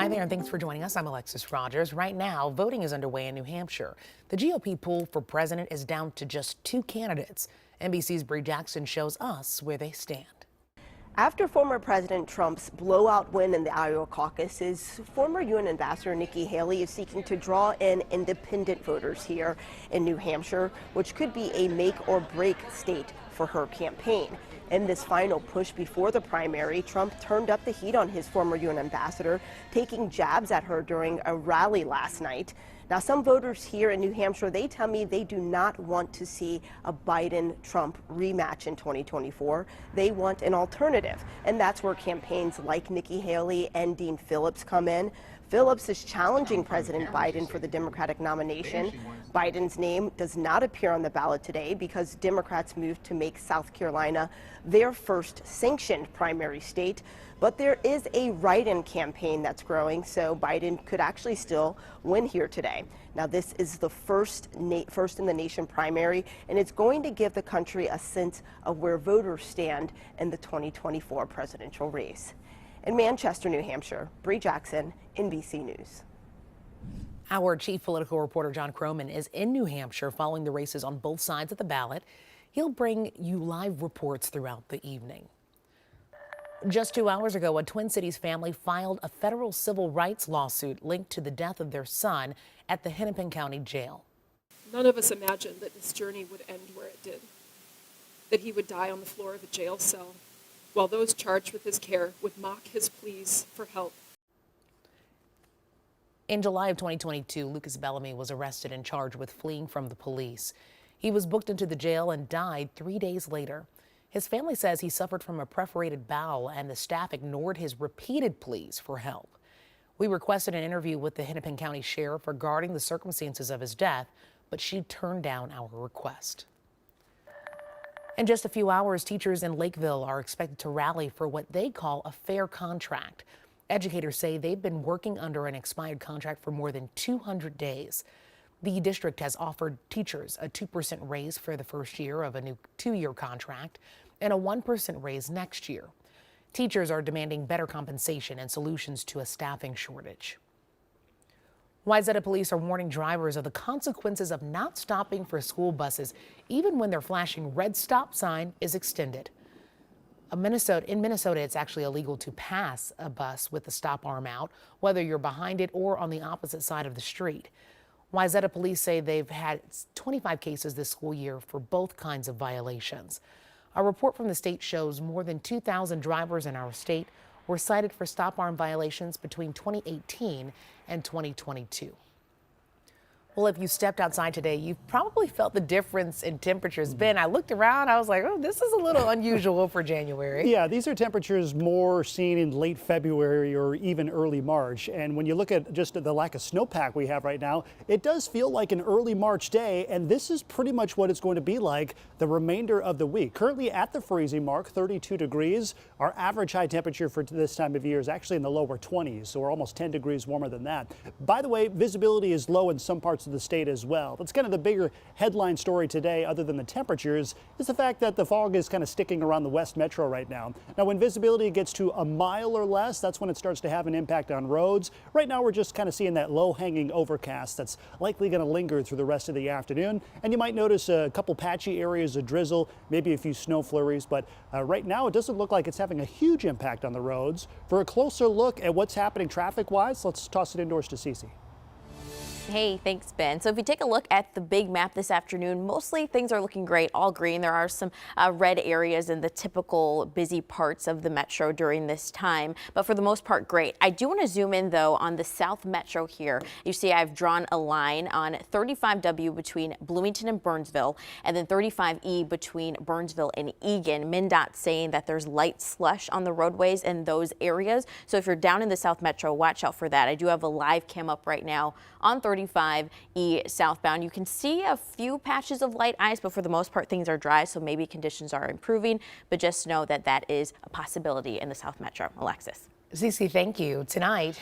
Hi there, and thanks for joining us. I'm Alexis Rogers. Right now, voting is underway in New Hampshire. The GOP poll for president is down to just two candidates. NBC's Bree Jackson shows us where they stand. After former President Trump's blowout win in the Iowa caucuses, former UN Ambassador Nikki Haley is seeking to draw in independent voters here in New Hampshire, which could be a make or break state for her campaign. In this final push before the primary, Trump turned up the heat on his former UN ambassador, taking jabs at her during a rally last night. Now, some voters here in New Hampshire, they tell me they do not want to see a Biden-Trump rematch in 2024. They want an alternative, and that's where campaigns like Nikki Haley and Dean Phillips come in. Phillips is challenging President Biden for the Democratic nomination. Biden's name does not appear on the ballot today because Democrats moved to make South Carolina their first sanctioned primary state. But there is a write-in campaign that's growing, so Biden could actually still win here today. Now, this is the first in the nation primary, and it's going to give the country a sense of where voters stand in the 2024 presidential race. In Manchester, New Hampshire, Bree Jackson, NBC News. Our chief political reporter, John Croman, is in New Hampshire following the races on both sides of the ballot. He'll bring you live reports throughout the evening. Just 2 hours ago, a Twin Cities family filed a federal civil rights lawsuit linked to the death of their son at the Hennepin County Jail. None of us imagined that his journey would end where it did, that he would die on the floor of a jail cell, while those charged with his care would mock his pleas for help. In July of 2022, Lucas Bellamy was arrested and charged with fleeing from the police. He was booked into the jail and died 3 days later. His family says he suffered from a perforated bowel and the staff ignored his repeated pleas for help. We requested an interview with the Hennepin County Sheriff regarding the circumstances of his death, but she turned down our request. In just a few hours, teachers in Lakeville are expected to rally for what they call a fair contract. Educators say they've been working under an expired contract for more than 200 days. The district has offered teachers a 2% raise for the first year of a new 2-year contract and a 1% raise next year. Teachers are demanding better compensation and solutions to a staffing shortage. Wayzata police are warning drivers of the consequences of not stopping for school buses, even when their flashing red stop sign is extended. In Minnesota, it's actually illegal to pass a bus with the stop arm out, whether you're behind it or on the opposite side of the street. Wayzata police say they've had 25 cases this school year for both kinds of violations. A report from the state shows more than 2,000 drivers in our state were cited for stop arm violations between 2018 and 2022. Well, if you stepped outside today, you've probably felt the difference in temperatures. Ben, I looked around, I was like, oh, this is a little unusual for January. Yeah, these are temperatures more seen in late February or even early March. And when you look at just the lack of snowpack we have right now, it does feel like an early March day. And this is pretty much what it's going to be like the remainder of the week. Currently at the freezing mark, 32 degrees. Our average high temperature for this time of year is actually in the lower 20s, so we're almost 10 degrees warmer than that. By the way, visibility is low in some parts of the state as well. That's kind of the bigger headline story today, other than the temperatures, is the fact that the fog is kind of sticking around the West Metro right now. Now, when visibility gets to a mile or less, that's when it starts to have an impact on roads. Right now, we're just kind of seeing that low-hanging overcast that's likely going to linger through the rest of the afternoon. And you might notice a couple patchy areas of drizzle, maybe a few snow flurries, but right now it doesn't look like it's having a huge impact on the roads. For a closer look at what's happening traffic-wise, let's toss it indoors to Cece. Hey, thanks, Ben. So if you take a look at the big map this afternoon, mostly things are looking great, all green. There are some red areas in the typical busy parts of the metro during this time, but for the most part, great. I do want to zoom in, though, on the South Metro here. You see I've drawn a line on 35W between Bloomington and Burnsville, and then 35E between Burnsville and Eagan. MnDOT saying that there's light slush on the roadways in those areas. So if you're down in the South Metro, watch out for that. I do have a live cam up right now on 35E southbound. You can see a few patches of light ice, but for the most part, things are dry, so maybe conditions are improving. But just know that that is a possibility in the South Metro. Alexis. Cece, thank you. Tonight,